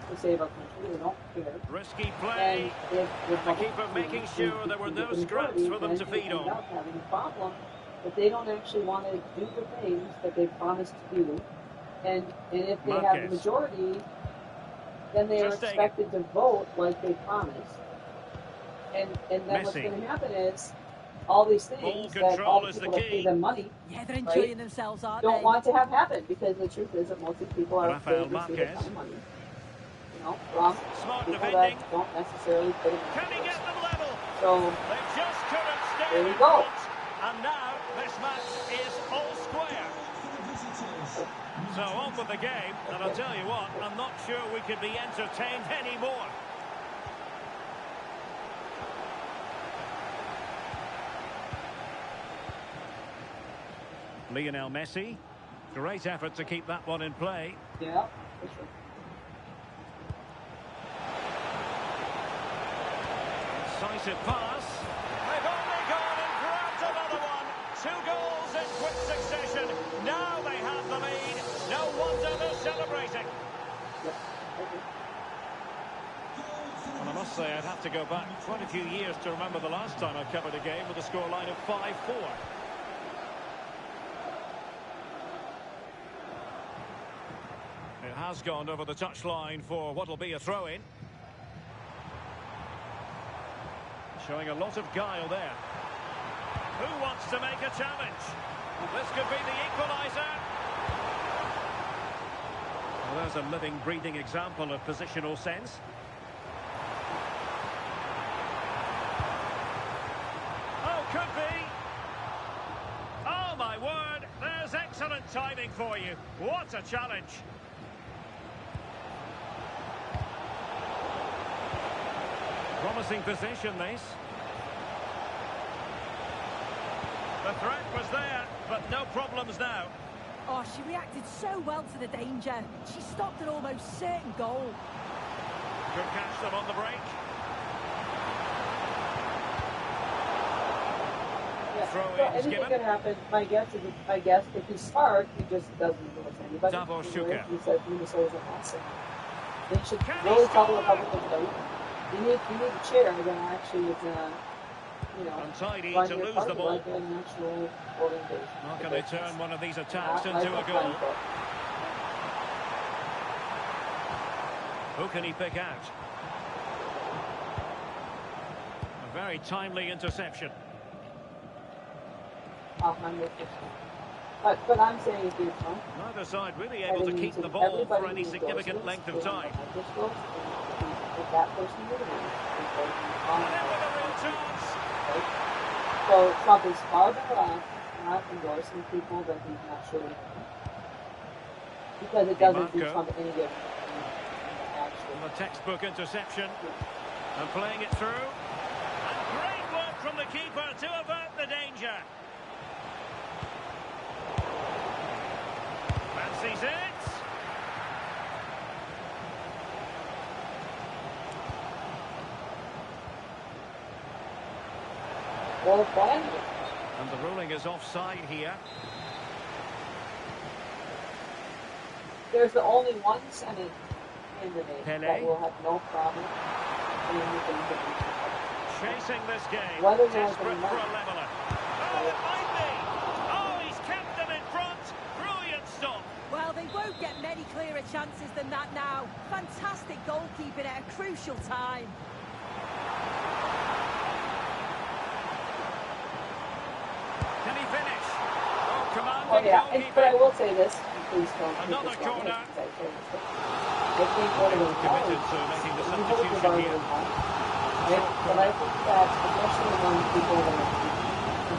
to save our country. They don't care. Risky play. And The keeper making sure there were no scraps for them to feed on. Having a problem, but they don't actually want to do the things that they promised to do. And if they have the majority, then they are expected to vote like they promised. And then what's going to happen is all these things that all the people that pay them money, yeah, they're enjoying themselves, aren't don't they? want to have happen, because the truth is that most of the people are afraid to receive a ton of money. You know, from people that don't necessarily put it in. Can he get them level? So They just couldn't stay there we in go. front. And now this match is all square. So on with the game, and I'll tell you what, I'm not sure we could be entertained anymore. Lionel Messi. Great effort to keep that one in play. Yeah, for sure. Decisive pass. They've only gone and grabbed another one. 2 goals in quick succession. Now they have the lead. No wonder they're celebrating. And I must say, I'd have to go back quite a few years to remember the last time I covered a game with a scoreline of 5-4. It has gone over the touchline for what will be a throw-in. Showing a lot of guile there. Who wants to make a challenge? This could be the equaliser. Well, there's a living, breathing example of positional sense. Oh, could be. Oh, my word. There's excellent timing for you. What a challenge. Promising position, this. The threat was there, but no problems now. Oh, she reacted so well to the danger. She stopped an almost certain goal. Could catch them on the break. Yeah. Throw So in is anything given. could happen. My guess, if he's smart, he just doesn't do it to anybody. Davor He Schuker. said Minnesota's a massive. They should Can he really tell the score? Republicans, though, you need a chair that actually is Untidy run to your lose party the ball. like a national organization. How can they turn one of these attacks I into feel a goal? fine for it. Who can he pick out? A very timely interception. But I'm saying if you Neither side really able to keep the ball for any significant length of time. That person And in with a real chance. So Trump is far better off not endorsing people that he's not sure of. Because it doesn't do Trump any good. The textbook interception. And playing it through. And great work from the keeper to avert the danger. Fancies it. And the ruling is offside here. There's the only one Senate candidate Pele. that will have no problem chasing this game. Desperate for a leveler. Oh, it might be. Oh, he's kept them in front. Brilliant stop. Well, they won't get many clearer chances than that now. Fantastic goalkeeping at a crucial time. Can he finish? Oh, commanding Oh, yeah. goalkeeper. But I will say this. Please don't. Another corner. I think one of those Committed to making the substitution here. But I think that, especially among people that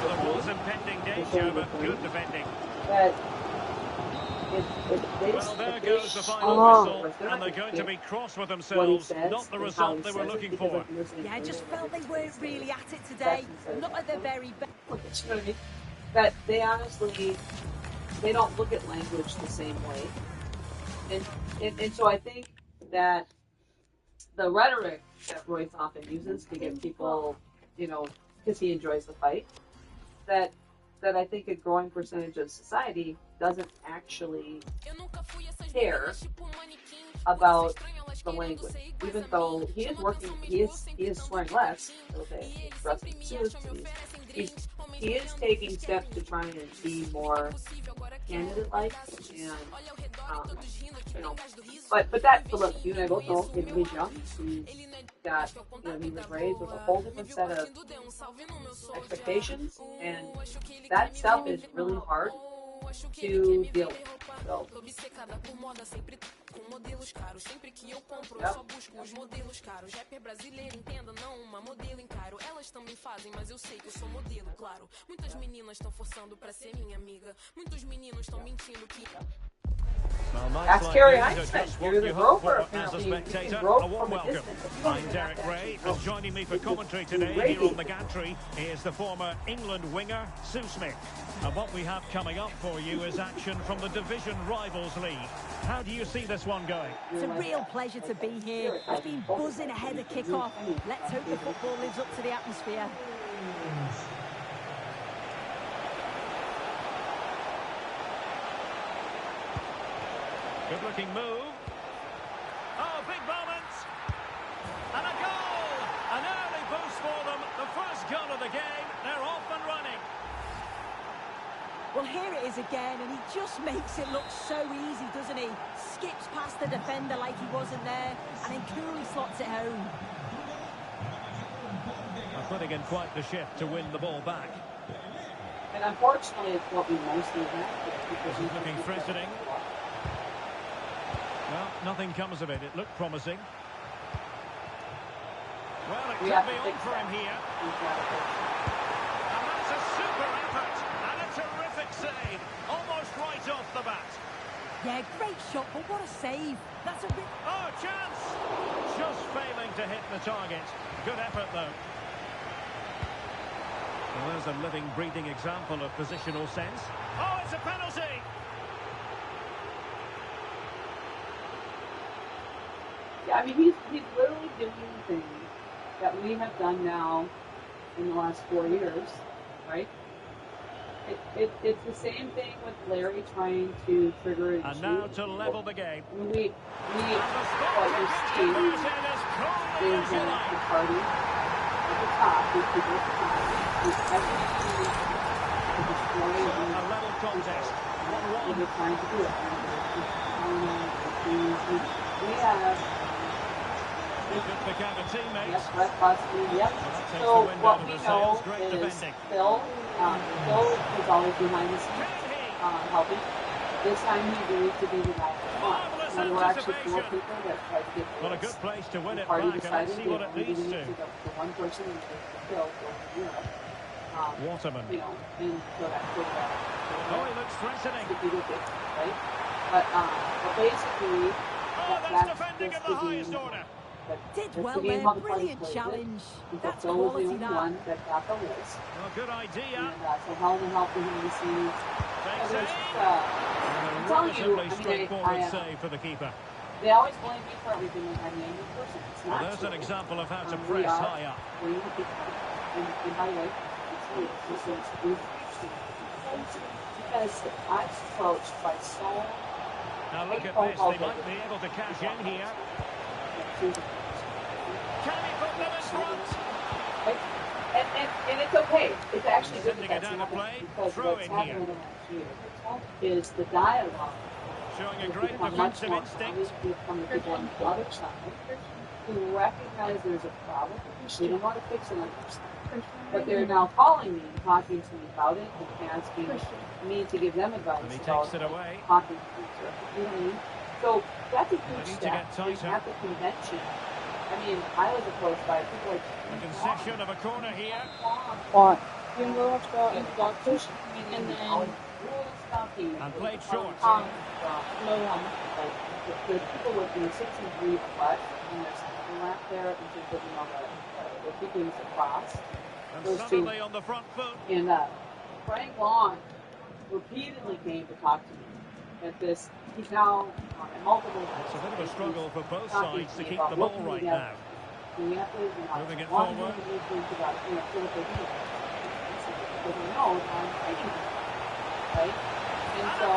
There was impending danger, but good defending. that if they, Well, there if goes they the final whistle, they're and they're not going to be cross with what he themselves. says Not the and result how he they were says it, looking because for. I'm listening Yeah, I to just him felt they every weren't single really day. at it today. That's Not at their very best. You know what I mean? That they honestly, they don't look at language the same way. And so I think that the rhetoric that Royce often uses to get people, you know, because he enjoys the fight, that I think a growing percentage of society doesn't actually care about the language, even though he is working, he is swearing less. Okay, he's dressing in suits. He is taking steps to try and be more candidate-like, and you know, but look, you and I both know he's young. He's got, you know, he was raised with a whole different set of expectations, and that stuff is really hard to deal with. So, That's Carrie Einstein. You're the rover. As a spectator, a warm welcome. I'm Derek Ray, and joining me for commentary today here on the gantry is the former England winger, Sue Smith. And what we have coming up for you is action from the Division Rivals League. How do you see this one going? It's a real pleasure to be here. It's been buzzing ahead of kick-off. Let's hope the football lives up to the atmosphere. Good-looking move. Oh, big moment. And a goal. An early boost for them. The first goal of the game. They're off and running. Well, here it is again, and he just makes it look so easy, doesn't he? Skips past the defender like he wasn't there, and then coolly slots it home. Putting in quite the shift to win the ball back. And unfortunately, it's what we mostly have because he's looking threatening. Well, nothing comes of it. It looked promising. Well, it could be on for him here. And that's a super effort. And a terrific save. Almost right off the bat. Yeah, great shot, but what a save. That's a bit... Oh, chance! Just failing to hit the target. Good effort, though. Well, there's a living, breathing example of positional sense. Oh, it's a penalty! Yeah, I mean, he's literally doing things that we have done now in the last 4 years, right? It's the same thing with Larry trying to trigger it. And now to level the game. What you see is the party at the top, these people at the top, who's executing to destroy a level contest. They're trying to do it. We have Good pick out of teammates. Yes, Brett Busby, yep. Well, So what we the know sails. Great is defending. Phil is always behind the scenes helping. This time he agreed to be the guy up front. So there were actually 4 people that tried to get this. Well, a good place to win The it party back, and decided let's see they what it only leads giving it to. to the one person who was Phil over Europe. Waterman. You know, and so that's sort of Oh, he looks threatening. right? But basically, That's defending at the highest order. Did well there, brilliant challenge. That's Phil was the quality, only that. one that got the list. Well, good idea. And so Helen helped him in the scenes. Takes it. I'm telling you, straightforward save for the keeper. They always blame me for everything when I'm the only person. It's not Well, there's an true. example of how to press high up. And by the way, it's because I'm approached by so. Now look at this, they might be able to cash in here. Can he put them in front? And it's okay. It's actually good Sending that it that's down to play. happening, because Throw what's in happening here. is the dialogue Showing a has great become much defensive more instinct. from the people on the other side who recognize there's a problem. They don't want to fix it on their side. But they're now calling me and talking to me about it and asking me to give them advice And he about takes it away. talking to each other. You know what I mean? So that's a huge need to step. get tighter. At the convention, I mean, I was approached by people like A concession of a corner here. What? You can go to the introduction and then And played short. no one. The people with the 6 and 3 flesh, and there's something left there in terms of, you know, the keeping the cross. And Those two. suddenly on the front foot. And Frank Long repeatedly came to talk to me at this. He's now at multiple. It's a bit of a struggle for both talking sides to me keep about the ball working right together. now. We have to, you know, Moving it want forward. to do things about, you know, sort of the because we know I'm fighting them, right? And so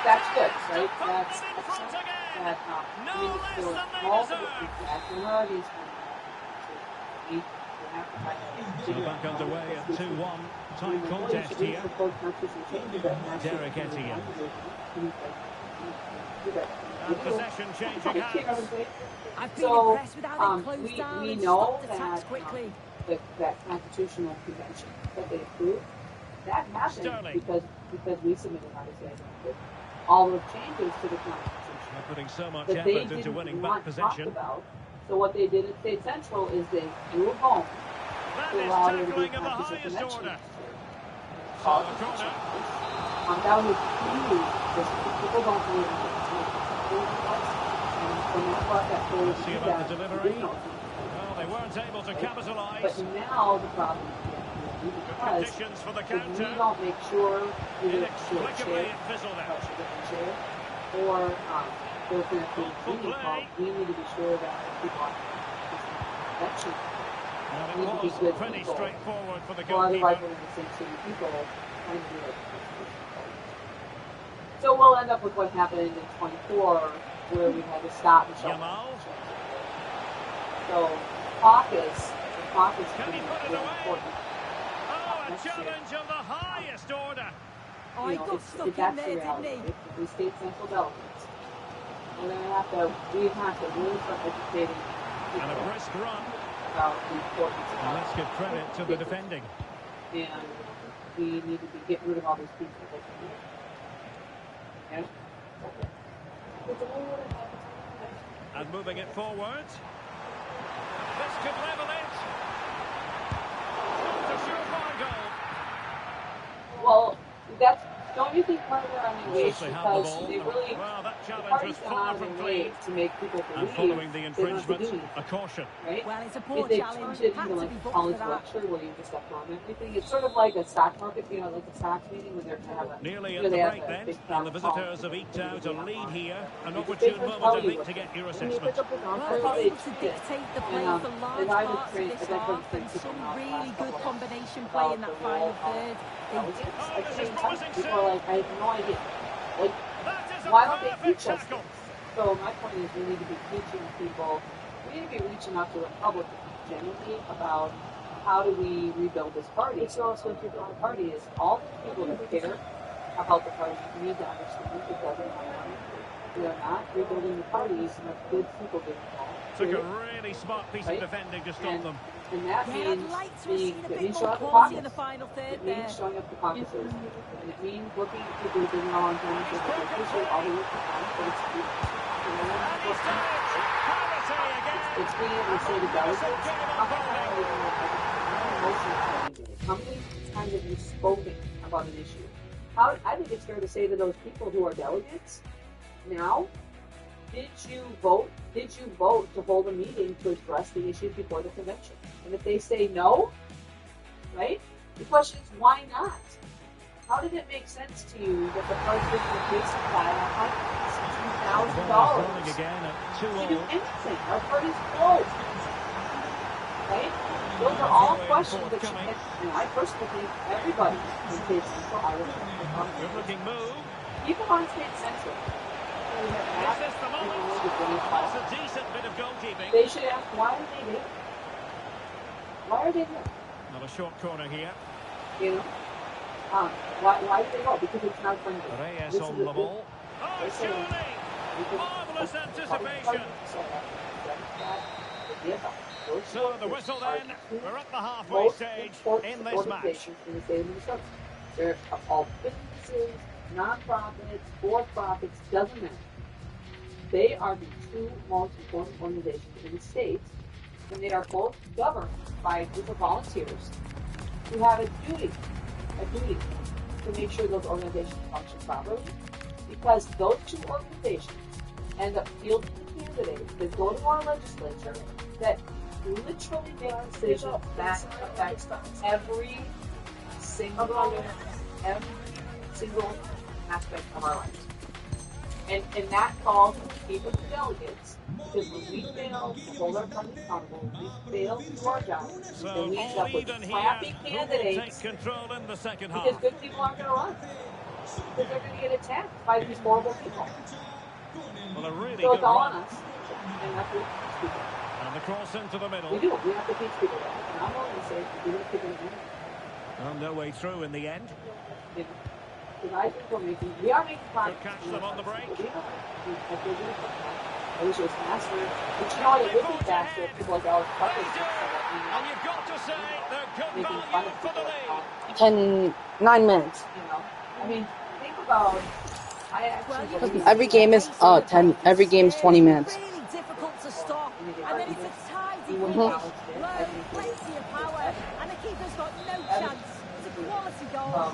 that's good, right? That's excellent. That I mean, there were multiple feedback. There are these we have to find So back underway at 2-1. Tight contest here. Derek Etienne. And possession changing hands. I've been impressed with how they closed down we and know stopped attacks quickly. that constitutional convention that they approved, that happened Sterling. because we submitted all of changes to the constitution. They're putting so much That they effort into didn't winning want back to talk possession. about. So what they did at State Central is they threw a home That to is allow there to be tackling of the constitutional highest convention. order. So the corner. That was huge because people don't believe in it. And that's what that they See about the delivery. Well, they weren't able to But capitalise. now the problem is The because conditions for the if we counter. don't make sure we do Inexplicably it fizzled out. or there's going to be a meeting called, we need to be sure that people are convention. Well, need to be it was good pretty people. straightforward for the Well, otherwise goalkeeper. we're going to send city people trying to do it. So we'll end up with what happened in 24, where we had to stop Michelle. Yamal. So caucus Can he put it really away? important. Oh, a Next year. challenge of the highest order. Oh, he got stuck in that's there, the didn't reality. he? If we state central delegates, we're going to have to really start educating And a people brisk run. about the importance And let's give credit to the defending. and we need to get rid of all these people. Yeah? And moving it forward. This could level it. Not a surefire goal. Well, that's, don't you think part of their Once unengaged they have the because ball. they really, Well, that the challenge party's was gone far out of from their way clean. to make people And believe following the they don't have to infringement, do anything, a caution. right? Well, it's a poor If they challenge. turned it Had into to like be a booked college for that. lecture where you just affirm everything, it's sort of like a stock market, you know, like a stocks meeting when they're kind of a, Nearly you at know, the they have break a then, big and the town hall. visitors have eked out a lead here. An They opportune just moment, tell I you think, what to get your Can you pick assessment. up the Well, conference? how they're they able to treat it. dictate the play And, for and large I would parts of train, this I got half, to and train some people really good about combination play in the that final role third. intelligence. Oh, Like, this I is mean, promising people soon. are like, I have no idea. Like, That is a why don't they perfect teach us tackle. this? So my point is we need to be teaching people, we need to be reaching out to the public genuinely about how do we rebuild this party. It's also if you're on the party is all the people that care about the party need to understand it doesn't matter. We are not rebuilding the parties unless good people get involved. Took a really smart piece of defending to stop them. And that means showing up the quality in the pockets. final third It means showing up the pockets. And it means looking at people who've been around time and appreciate all the work you've done, but it's being able to say to delegates, how many times have you spoken about an issue? I think it's fair to say to those people who are delegates now, did you vote to hold a meeting to address the issues before the convention? And if they say no, right? The question is, why not? How did it make sense to you that the president would basically buy $160,000 to do anything? Our party's closed, right? Those are all questions that should get. I personally think everybody in State Central, I would people on State Central. They should ask, why are they there? Why are they there? Not a short corner here. You know? Why do they go? Because it's not friendly. Reyes on the ball. Oh, surely! Marvellous anticipation. So the whistle then. We're at the halfway stage in this match. In the state of Minnesota. They're all businesses, non-profits, for-profits, doesn't matter. They are the two most important organizations in the state, and they are both governed by a group of volunteers who have a duty to make sure those organizations function properly, because those two organizations end up fielding the candidates that go to our legislature that literally make decisions that affect every single aspect of our lives. And that calls for people to delegates, because when we fail to hold our party accountable, we fail to do our job, then we end up with crappy candidates, control in the second half. because good people aren't going to run, because they're going to get attacked by these horrible people. Well, a really so good it's all run. on us, and that's what we teach people. And the cross into the middle. We do. We have to teach people that. And I'm willing to say, we're going to keep it in. On their way through in the end. You know, because I think we are making progress. Catch them on the break. I wish it was faster. But you know what, it would be faster if people like Alex Tucker And you've got to say, they're good value for the lead. 9 minutes. You know, I mean, think about. Every game is 10. Every game is 20 minutes. Really difficult to stop, and then it's a tidy finish. Low, plenty of power, and the keeper's got no chance. It's a quality goal.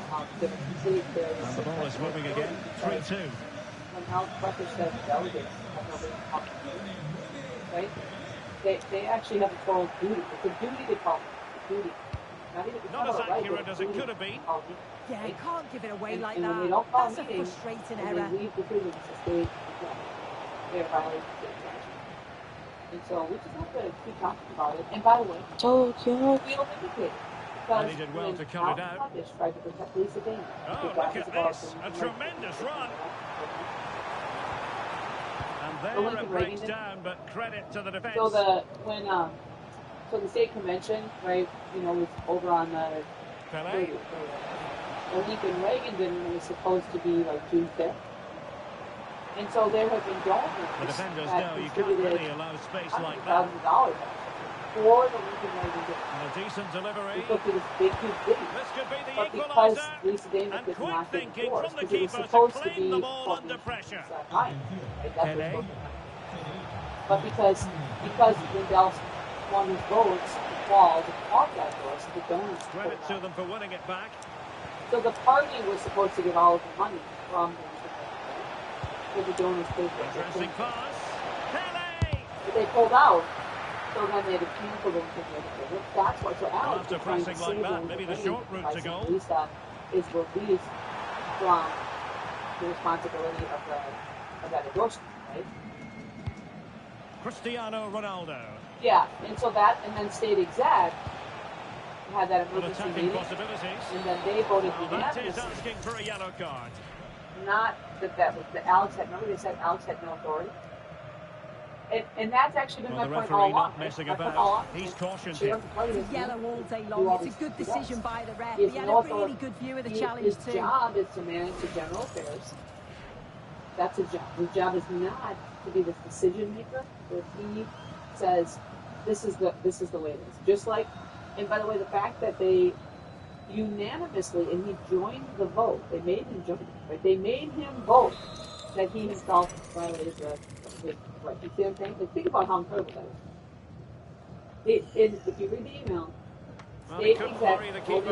And the ball is moving again. 3-2. When Alex Tucker said delegates have nobody to talk to, right? They actually have a moral duty. It's a duty to call. Duty. Not as accurate as it could have been. Yeah, you can't give it away like and that. When they don't call That's a meetings, frustrating and error. they leave decisions to stay, they're violating state statute. And so we just have to keep talking about it. And by the way, Tokyo. feel vindicated. And he did well to cut it out. Tried to protect Lisa Dana. Oh, look at this. A tremendous run. And there it breaks down, but credit to the defense. So the state convention, right, you know, was over on the Pele. The Lincoln Reagan dinner was supposed to be like June 5th. And so there have been donors The defenders that know you can't really allow space like that. $100,000 for the Lincoln Reagan dinner. And a decent delivery. We took to this big, huge city. This could be the But because equaliser. Lisa Dana And did quick not get thinking forced, from the because it was keeper to supposed to claim be the ball under pressure. Right? That's what's Pele. supposed to happen. But because Lindell won his votes, walls, and all that votes, the donors Credit to them for winning it back. So the party was supposed to get all of the money from the donors paid for it. Interesting pass. Pele. But they pulled out, so then they had to cancel them because that's what. So Alex After pressing like that, maybe the short route to goal. Lisa is released from the responsibility of that endorsement, right? Cristiano Ronaldo. Yeah, and so that, and then state exec had that emergency Attacking meeting, possibilities. and then they voted Well, that is unanimously. asking for a yellow card. Not that was the Alex had. Remember they said Alex had no authority, and that's actually been Well, my the point all referee along. not messing My point about. all along. He's cautioned Chair him. of the party is Yellow all day do long. all It's these a good things. decision by the ref. He has He had no a really authority. good view of the His challenge too. job is to manage the general affairs. That's his job. His job is not to be the decision maker. If he says, this is the way it is. Just like, and by the way, the fact that they unanimously, and he joined the vote. They made him join. Right? They made him vote that he himself violated the right. You see what I'm saying? Like, think about how incredible that is. If you read the email, state exec, including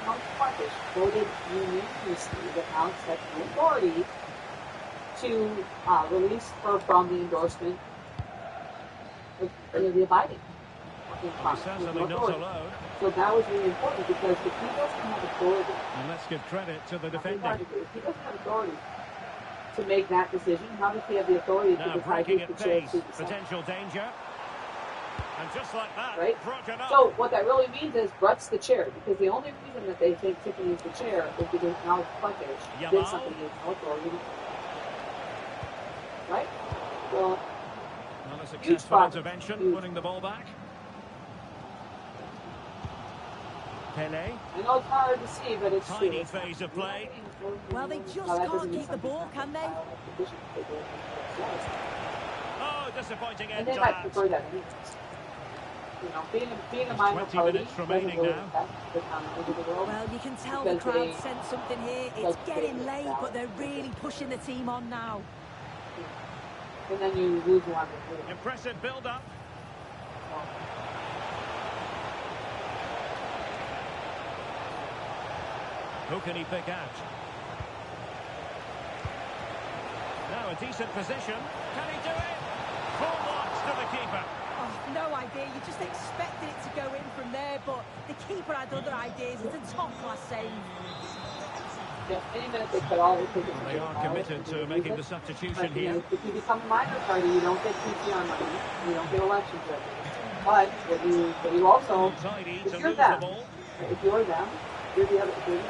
Council Parkish, voted unanimously that Alex had no authority to release her from the endorsement of the abiding. Certainly not alone. So that was really important because if he doesn't have authority, and let's give credit to the defending. If he doesn't have authority to make that decision, how does he have the authority to decide who the chair to decide? Potential danger. And just like that, right? So what that really means is Brett's the chair, because the only reason that they think Tiffany is the chair is because Alex Parkish did something with no authority. Right? Well, another successful intervention, winning the ball back. Pele. I know it's hard to see, but it's tiny phase of play. Well, they just can't keep the ball, can they? Oh, disappointing end. And they might prefer that. You know, being a minor party doesn't really affect the economy of the world. Well, you can tell the crowd sense something here. It's getting late, but they're really pushing the team on now. And then you lose one. Impressive build-up. Who can he pick out? Now a decent position. Can he do it? Full blocks to the keeper. Oh, no idea. You just expected it to go in from there, but the keeper had other ideas. It's a top-class save. Yeah, any minute they could always take it. They are committed to making the substitution here. If you become a minor party, you don't get PCR money. You don't get election judges. But you also, if you're them, you're the other. Being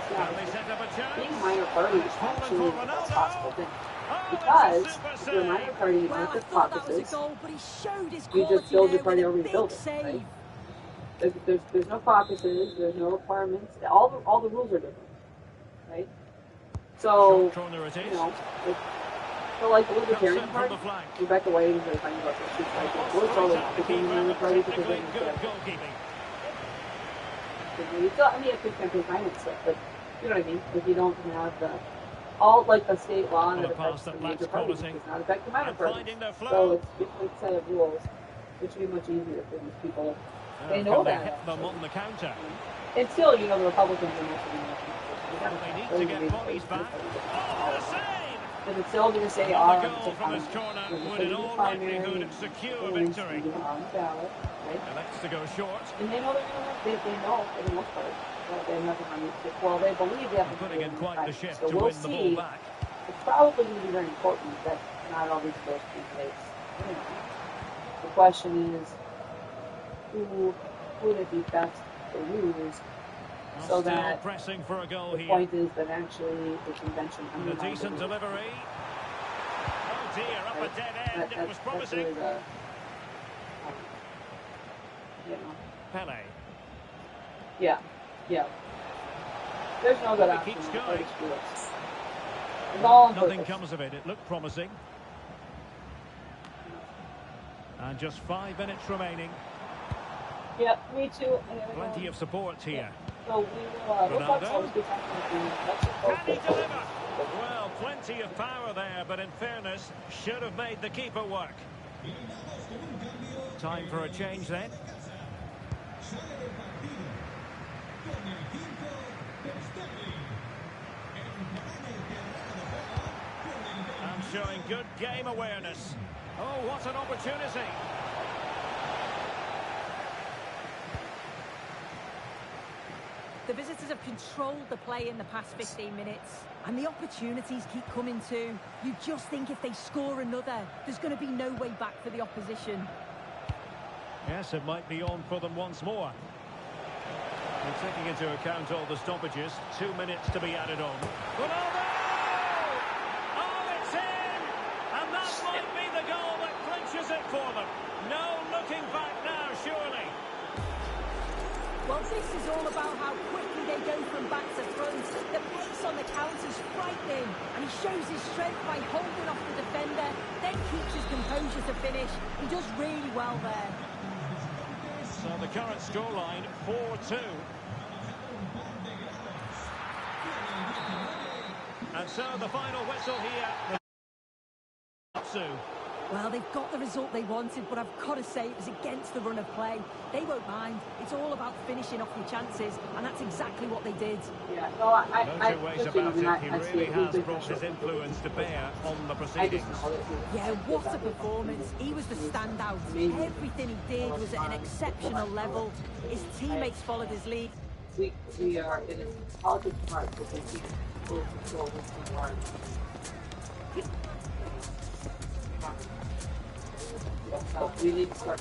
a minor party is actually the best possible thing. Because if you're a minor party, you don't get caucuses. You just build your party over your building, right? There's no caucuses. There's no requirements. All the rules are different, right? So, you know, so like the Libertarian Party, Rebecca Wade is talking about this. She's like, we're totally not becoming a minor party because they're going to I mean, it's good campaign finance stuff, but you know what I mean? If you don't have like the state law that affects the major parties, does not affect the minor parties. So it's a different set of rules, which would be much easier for these people. They know that. Hit them on the counter. And still, you know, the Republicans are most of the they need to get bodies back. Oh, what a save! But it's still going to say the goal from this corner would in all likelihood secure victory. Elects to go short. And they know they're going to win. They know for the most part that they have the money. Well, they believe they have the money. Putting in quite the shift so to we'll win the ball back. It's probably going to be very important that not all these first candidates. The question is, who would it be best to lose? So that pressing for a goal the point is that actually the convention. And a decent delivery. Oh dear, up a dead end. It was promising. Really Pele. Yeah. There's no good option. Keeps going. Nothing comes of it. It looked promising. And just 5 minutes remaining. Yeah, me too. Plenty of support here. So we will, Ronaldo. Can he deliver? Well, plenty of power there, but in fairness, should have made the keeper work. Time for a change then. And showing good game awareness. Oh, what an opportunity. The visitors have controlled the play in the past 15 minutes, and the opportunities keep coming too. You just think if they score another, there's going to be no way back for the opposition. Yes, it might be on for them once more. And taking into account all the stoppages, 2 minutes to be added on. Ronaldo! Oh, it's in! And that might be the goal that clinches it for them. No looking back now, surely. Well, this is all about how quickly they go from back to front. The pace on the counter's frightening, and he shows his strength by holding off the defender, then keeps his composure to finish. He does really well there. So the current scoreline, 4-2. And so the final whistle here. Well, they've got the result they wanted, but I've got to say it was against the run of play. They won't mind. It's all about finishing off your chances, and that's exactly what they did. Yeah, no, no two ways about it. He really has brought his influence to bear on the proceedings. Yeah, what a performance. He was the standout. Everything he did was at an exceptional level. His teammates followed his lead. We are in a positive part because we keep full control with the one. So we need to start